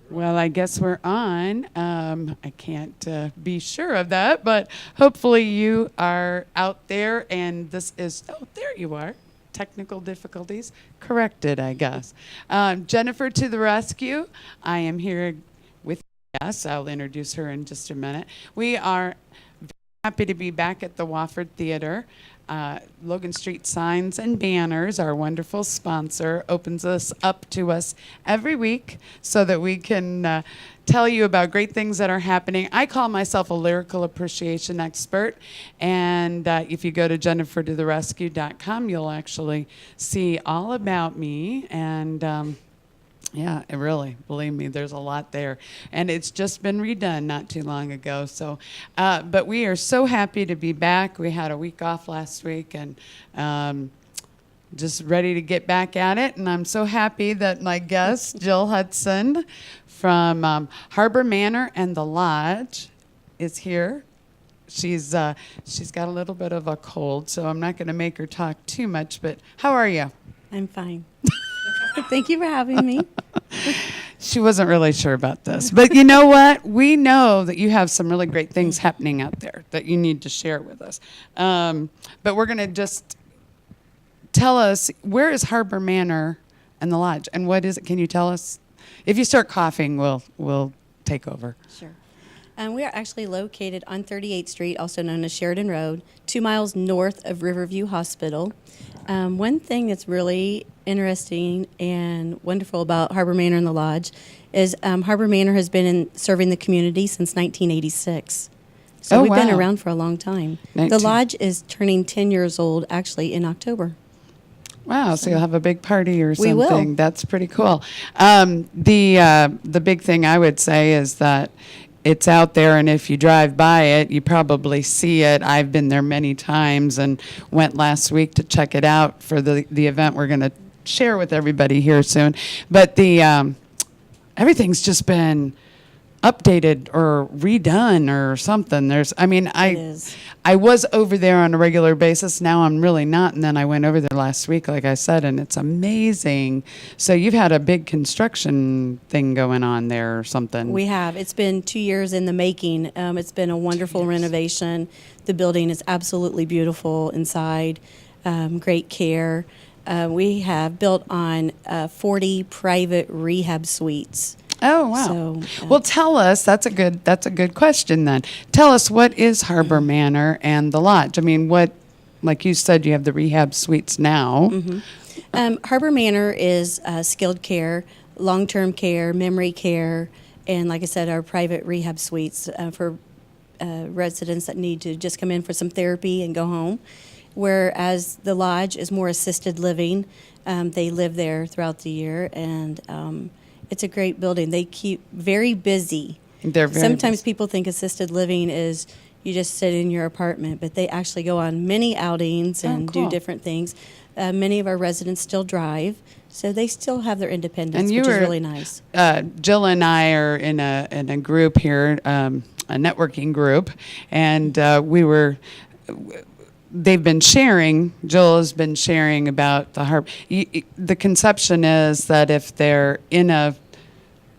Well, I guess we're on. I can't be sure of that, but hopefully you are out there and this is, oh, there you are. Technical difficulties corrected, I guess. Jennifer to the rescue. I am here with yes, I'll introduce her in just a minute. We are happy to be back at the Wofford Theater. Logan Street Signs and Banners, our wonderful sponsor, opens us up to us every week so that we can tell you about great things that are happening. I call myself a lyrical appreciation expert, and if you go to jennifertotherescue.com, you'll actually see all about me and yeah, it really, believe me, there's a lot there. And it's just been redone not too long ago. So, but we are so happy to be back. We had a week off last week and just ready to get back at it. And I'm so happy that my guest, Jill Hudson from Harbour Manor and the Lodge, is here. She's got a little bit of a cold, so I'm not going to make her talk too much. But how are you? I'm fine. Thank you for having me. She wasn't really sure about this. But you know what? We know that you have some really great things happening out there that you need to share with us. But we're going to just tell us, where is Harbour Manor and the Lodge? And what is it? Can you tell us? If you start coughing, we'll take over. Sure. We are actually located on 38th Street, also known as Sheridan Road, 2 miles north of Riverview Hospital. One thing that's really interesting and wonderful about Harbour Manor and the Lodge is Harbour Manor has been serving the community since 1986. So we've been around for a long time. The Lodge is turning 10 years old actually in October. Wow, so you'll have a big party or something. We will. That's pretty cool. The big thing I would say is that it's out there, and if you drive by it, you probably see it. I've been there many times and went last week to check it out for the event we're going to share with everybody here soon. But the everything's just been updated or redone or something. I was over there on a regular basis. Now I'm really not. And then I went over there last week, like I said, and it's amazing. So you've had a big construction thing going on there or something. We have. It's been 2 years in the making. It's been a wonderful renovation. The building is absolutely beautiful inside. Great care. We have built on 40 private rehab suites. Oh, wow. So, well, tell us, that's a good question then. Tell us, what is Harbour Manor and the Lodge? I mean, like you said, you have the rehab suites now. Mm-hmm. Harbour Manor is skilled care, long-term care, memory care, and like I said, our private rehab suites for residents that need to just come in for some therapy and go home. Whereas the Lodge is more assisted living. They live there throughout the year, and it's a great building. They keep very busy. They're very Sometimes busy. people think assisted living is you just sit in your apartment, but they actually go on many outings and do different things. Many of our residents still drive, so they still have their independence, which is really nice. Jill and I are in a group here, a networking group, and they've been sharing, Jill has been sharing about the Harbour. The conception is that if they're in a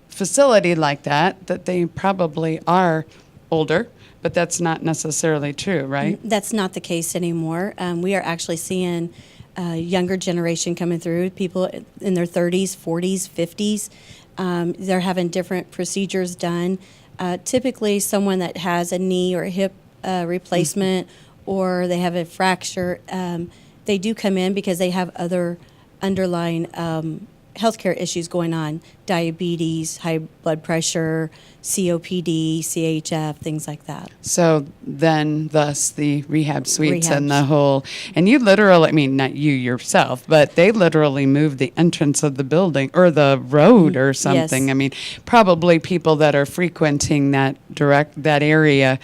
facility like that they probably are older, but that's not necessarily true, right? That's not the case anymore. We are actually seeing a younger generation coming through, people in their 30s, 40s, 50s. They're having different procedures done. Typically, someone that has a knee or a hip replacement or they have a fracture, they do come in because they have other underlying healthcare issues going on, diabetes, high blood pressure, COPD, CHF, things like that. So then, thus, the rehab suites Rehabs. and the whole, and you literally, I mean, not you yourself, but they literally moved the entrance of the building or the road or something. Yes. I mean, probably people that are frequenting that area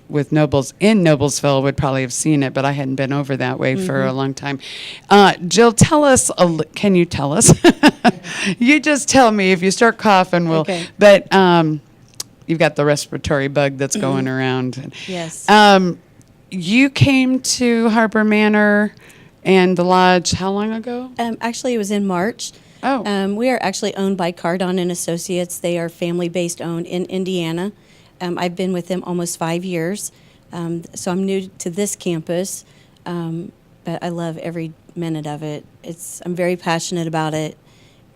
with Nobles in Noblesville would probably have seen it, but I hadn't been over that way for a long time. Jill, tell us, can you tell us? You just tell me if you start coughing, we'll, Okay. but you've got the respiratory bug that's going around. Yes. You came to Harbour Manor and the Lodge how long ago? Actually, it was in March. Oh. We are actually owned by Cardon and Associates. They are family-based owned in Indiana. I've been with them almost 5 years, so I'm new to this campus, but I love every minute of it. I'm very passionate about it,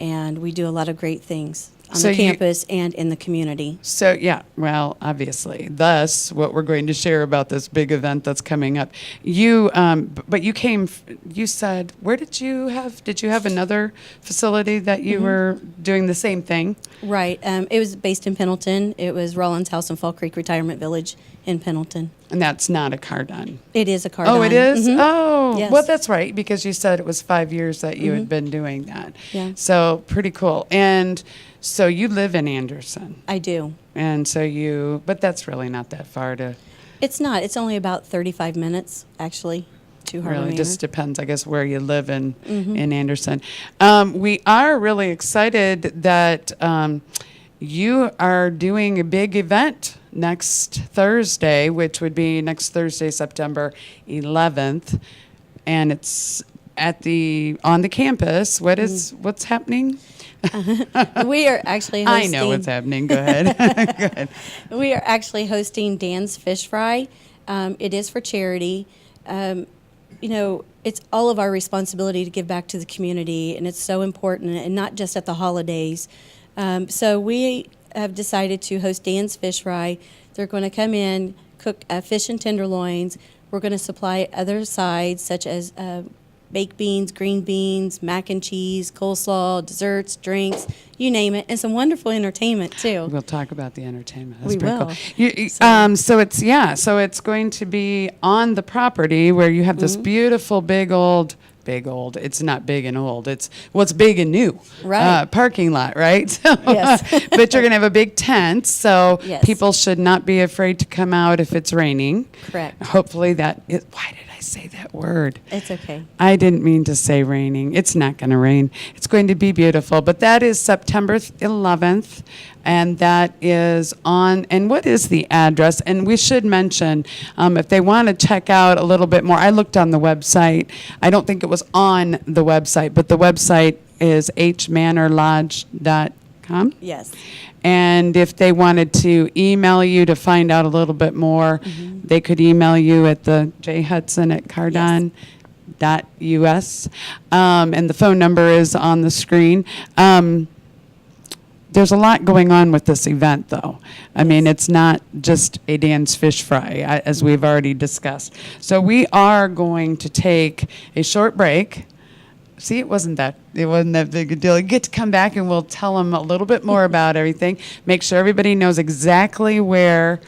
and we do a lot of great things on So the you- campus and in the community. So, yeah, well, obviously, thus what we're going to share about this big event that's coming up. But you came, you said, where did you have another facility that you were doing the same thing? Right. It was based in Pendleton. It was Rollins House in Fall Creek Retirement Village in Pendleton. And that's not a Cardon. It is a Cardon. Oh, it is? Mhm. Oh, Yes. well, that's right, because you said it was 5 years that you had been doing that. Yeah. So, pretty cool. And so you live in Anderson. I do. And so but that's really not that far to, It's not. It's only about 35 minutes, actually, to Harbour really Manor. just depends, I guess, where you live in Anderson. We are really excited that you are doing a big event next Thursday, which would be next Thursday, September 11th. And it's on the campus. What's happening? We are actually I hosting. know what's happening. Go ahead. Go ahead. We are actually hosting Dan's Fish Fry. It is for charity. It's all of our responsibility to give back to the community, and it's so important, and not just at the holidays. So we have decided to host Dan's Fish Fry. They're going to come in, cook fish and tenderloins. We're going to supply other sides such as baked beans, green beans, mac and cheese, coleslaw, desserts, drinks, you name it, and some wonderful entertainment too. We'll talk about the entertainment. That's We pretty will. cool. So it's going to be on the property where you have this beautiful big old. It's not big and old. It's what's big and new. Right. Parking lot, right? So, Yes. But you're going to have a big tent, so Yes. people should not be afraid to come out if it's raining. Correct. Hopefully why did I say that word? It's okay. I didn't mean to say raining. It's not going to rain. It's going to be beautiful. But that is September 11th, and that is and what is the address? And we should mention, if they want to check out a little bit more, I looked on the website. I don't think it was on the website, but the website is hmanorlodge.com. Yes. And if they wanted to email you to find out a little bit more, they could email you at the jhudson@cardon.us. And the phone number is on the screen. There's a lot going on with this event, though. I mean, it's not just a Dan's Fish Fry, as we've already discussed. So we are going to take a short break. See, it wasn't that big a deal. You get to come back and we'll tell them a little bit more about everything. Make sure everybody knows exactly where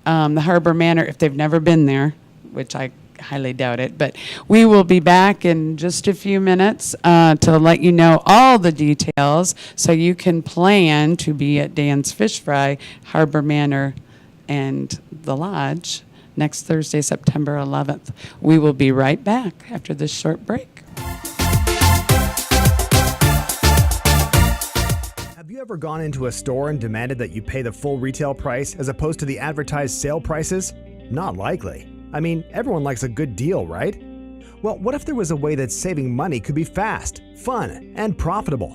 the Harbour Manor, if they've never been there, which I highly doubt it. But we will be back in just a few minutes to let you know all the details so you can plan to be at Dan's Fish Fry, Harbour Manor, and the Lodge next Thursday, September 11th. We will be right back after this short break. Have you ever gone into a store and demanded that you pay the full retail price as opposed to the advertised sale prices? Not likely. I mean, everyone likes a good deal, right? Well, what if there was a way that saving money could be fast, fun, and profitable?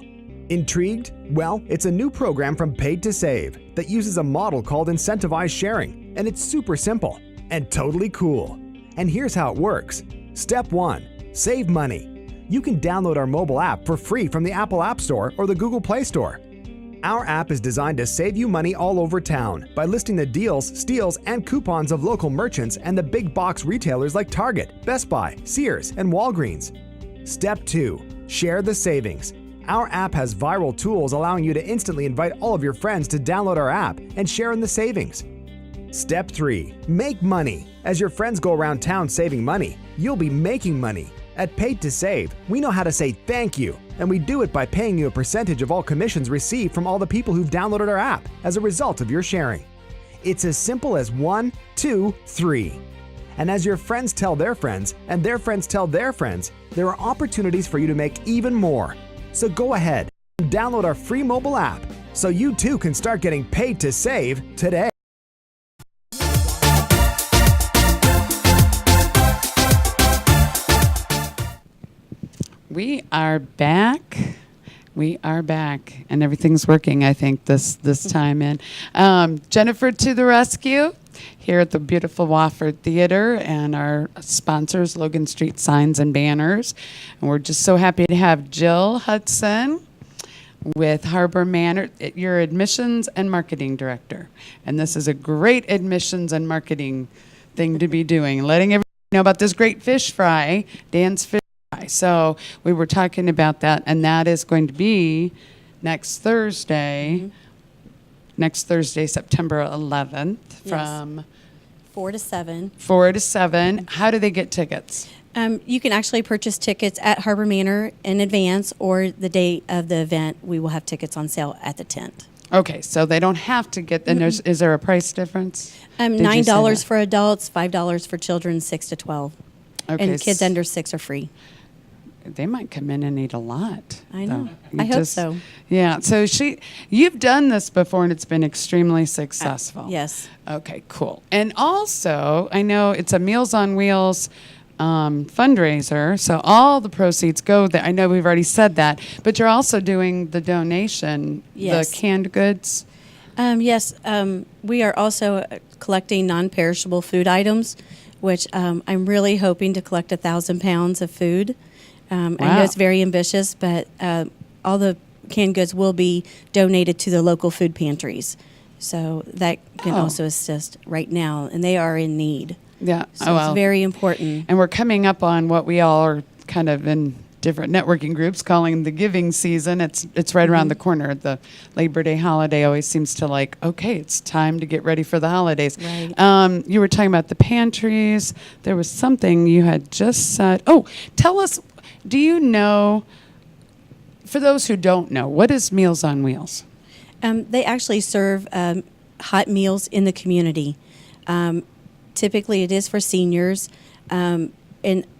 Intrigued? Well, it's a new program from Paid to Save that uses a model called incentivized sharing, and it's super simple and totally cool. And here's how it works. Step 1. Save money. You can download our mobile app for free from the Apple App Store or the Google Play Store. Our app is designed to save you money all over town by listing the deals, steals, and coupons of local merchants and the big box retailers like Target, Best Buy, Sears, and Walgreens. Step 2. Share the savings. Our app has viral tools allowing you to instantly invite all of your friends to download our app and share in the savings. Step 3. Make money. As your friends go around town saving money, you'll be making money. At Paid to Save, we know how to say thank you, and we do it by paying you a percentage of all commissions received from all the people who've downloaded our app as a result of your sharing. It's as simple as 1, 2, 3. And as your friends tell their friends, and their friends tell their friends, there are opportunities for you to make even more. So go ahead and download our free mobile app so you too can start getting paid to save today. We are back We are back, and everything's working, I think, this time in. Jennifer to the rescue here at the beautiful Wofford Theater, and our sponsors, Logan Street Signs and Banners. And we're just so happy to have Jill Hudson with Harbour Manor, your admissions and marketing director. And this is a great admissions and marketing thing to be doing, letting everybody know about this great fish fry, Dan's Fish Fry. So we were talking about that, and that is going to be next Thursday, September 11th, Yes. from 4 to 7. 4 to 7. How do they get tickets? You can actually purchase tickets at Harbour Manor in advance, or the day of the event, we will have tickets on sale at the tent. Okay, so they don't have to get, and is there a price difference? Did you say $9 that? for adults, $5 for children 6 to 12. Okay, And kids under 6 are free. They might come in and eat a lot. I know. though. I hope so. Yeah. So you've done this before, and it's been extremely successful. Yes. Okay. Cool. And also, I know it's a Meals on Wheels fundraiser, so all the proceeds go there. I know we've already said that, but you're also doing the donation, Yes. the canned goods. Yes, we are also collecting non-perishable food items, which I'm really hoping to collect 1,000 pounds of food. I know Wow. it's very ambitious, but all the canned goods will be donated to the local food pantries. So that can Oh. also assist right now, and they are in need. Yeah. So it's very important. And we're coming up on what we all are kind of in different networking groups calling the giving season. It's right around the corner. The Labor Day holiday always seems to okay, it's time to get ready for the holidays. Right. You were talking about the pantries. There was something you had just said. Oh, tell us, do you know, for those who don't know, what is Meals on Wheels? They actually serve hot meals in the community. Typically, it is for seniors, and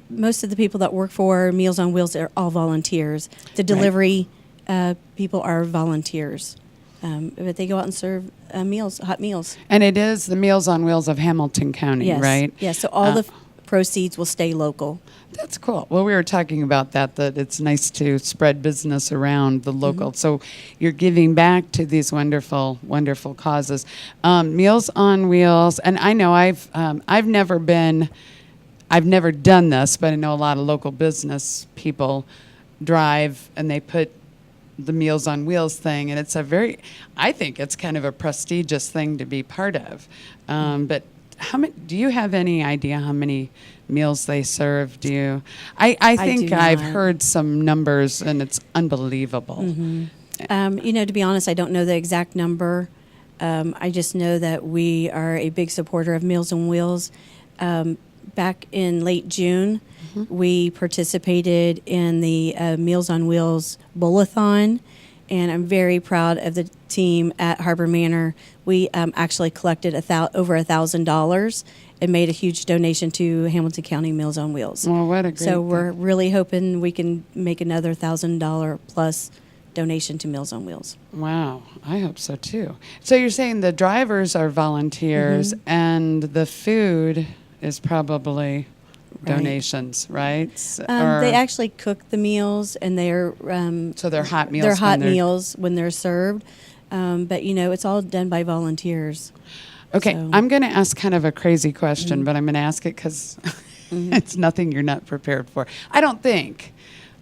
most of the people that work for Meals on Wheels are all volunteers. The delivery people are volunteers, but they go out and serve meals, hot meals. And it is the Meals on Wheels of Hamilton County, Yes, right? yes. So all the proceeds will stay local. That's cool. Well, we were talking about that it's nice to spread business around the local. So you're giving back to these wonderful, wonderful causes. Meals on Wheels, and I know I've never done this, but I know a lot of local business people drive and they put the Meals on Wheels thing, and I think it's kind of a prestigious thing to be part of. But how many? Do you have any idea how many meals they serve? Do you? I think do I've not. heard some numbers, and it's unbelievable. To be honest, I don't know the exact number. I just know that we are a big supporter of Meals on Wheels. Back in late June, we participated in the Meals on Wheels Bowl-a-thon, and I'm very proud of the team at Harbour Manor. We actually collected over $1,000 and made a huge donation to Hamilton County Meals on Wheels. Well, what a great So we're thing. really hoping we can make another $1,000 plus donation to Meals on Wheels. Wow, I hope so too. So you're saying the drivers are volunteers, and the food is probably Right. donations, right? They actually cook the meals, and they're So they're hot meals. they're hot when meals when they're served. But it's all done by volunteers. Okay, So- I'm going to ask kind of a crazy question, but I'm going to ask it because it's nothing you're not prepared for. I don't think.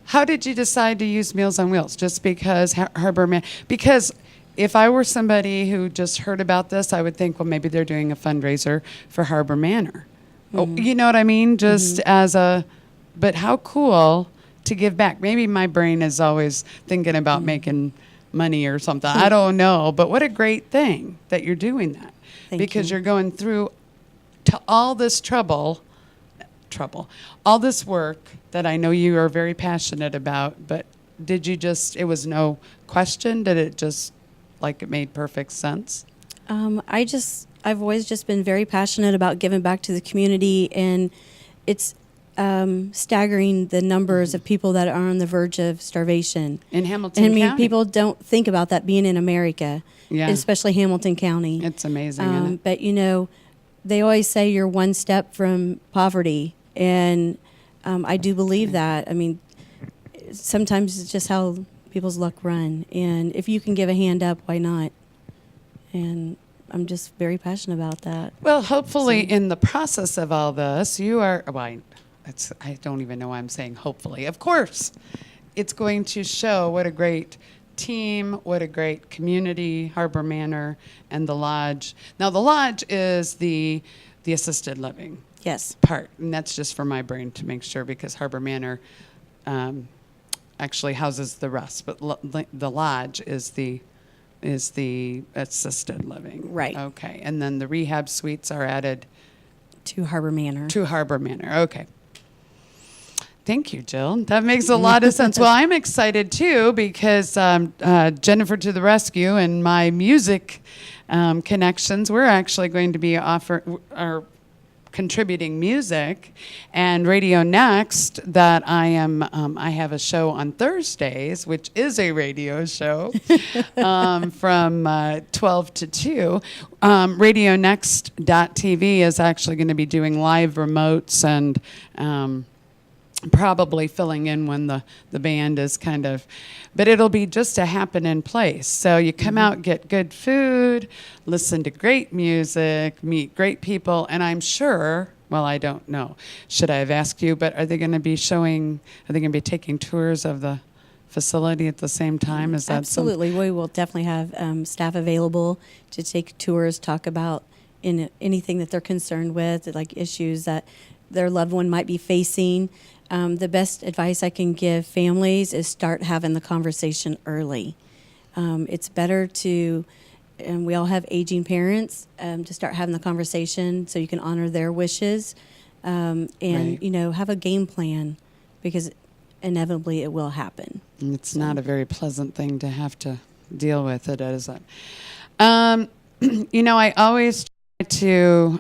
How did you decide to use Meals on Wheels? Just because Harbour Manor? Because if I were somebody who just heard about this, I would think, well, maybe they're doing a fundraiser for Harbour Manor. Oh, you know what I mean? Just but how cool to give back. Maybe my brain is always thinking about making money or something. I don't know. But what a great thing that you're doing that. Thank Because you. you're going through to all this all this work that I know you are very passionate about, but it was no question? Did it just, it made perfect sense? I've always just been very passionate about giving back to the community, and it's staggering the numbers of people that are on the verge of starvation. In Hamilton And County? people don't think about that being in America, Yeah. especially Hamilton County. It's amazing, isn't it? But they always say you're one step from poverty, and I do believe that. I mean, sometimes it's just how people's luck run. And if you can give a hand up, why not? And I'm just very passionate about that. Well, hopefully in the process of all this, you are, well, I don't even know why I'm saying hopefully. Of course, it's going to show what a great team, what a great community, Harbour Manor and the Lodge. Now, the Lodge is the assisted living Yes. part, and that's just for my brain to make sure, because Harbour Manor actually houses the rest, but the Lodge is the assisted living. Right. Okay, and then the rehab suites are added To Harbour Manor. to Harbour Manor. Okay. Thank you, Jill. That makes a lot of sense. Well, I'm excited too, because Jennifer to the rescue and my music connections. We're actually going to be contributing music, and Radio Next, that I have a show on Thursdays, which is a radio show from 12 to 2. RadioNext.tv is actually going to be doing live remotes and probably filling in when the band is kind of, but it'll be just a happening place. So you come out, get good food, listen to great music, meet great people, and I'm sure, well, I don't know, should I have asked you, but are they going to be taking tours of the facility at the same time? Is that Absolutely. We will definitely have staff available to take tours, talk about anything that they're concerned with, like issues that their loved one might be facing. The best advice I can give families is start having the conversation early. It's better to, and we all have aging parents, to start having the conversation so you can honor their wishes, and Right. have a game plan, because inevitably it will happen. It's not a very pleasant thing to have to deal with, it is. I always try to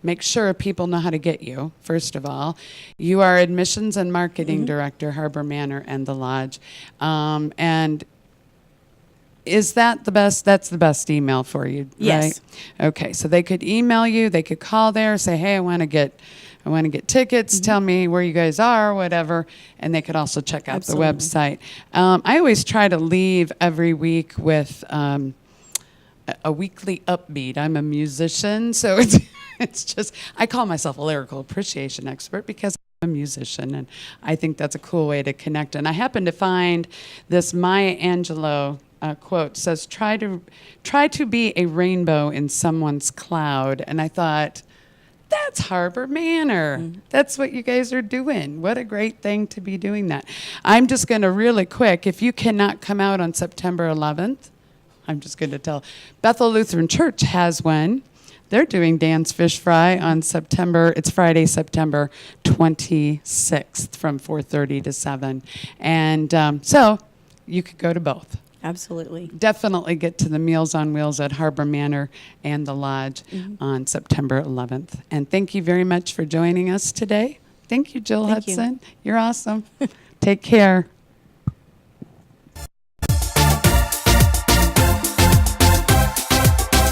make sure people know how to get you, first of all. You are admissions and marketing director, Harbour Manor and the Lodge. And is that the best? That's the best email for you, Yes. right? Okay, so they could email you, they could call there, say, hey, I want to get tickets, tell me where you guys are, whatever, and they could also check out Absolutely. the website. I always try to leave every week with a weekly upbeat. I'm a musician, so it's just, I call myself a lyrical appreciation expert because I'm a musician, and I think that's a cool way to connect. And I happen to find this Maya Angelou quote, says, try to be a rainbow in someone's cloud. And I thought, that's Harbour Manor. That's what you guys are doing. What a great thing to be doing that. I'm just going to really quick, if you cannot come out on September 11th, I'm just going to tell, Bethel Lutheran Church has one. They're doing Dan's Fish Fry on Friday, September 26th from 4:30 to 7. And so you could go to both. Absolutely. Definitely get to the Meals on Wheels at Harbour Manor and the Lodge on September 11th. And thank you very much for joining us today. Thank you, Jill Thank you. Hudson. You're awesome. Take care.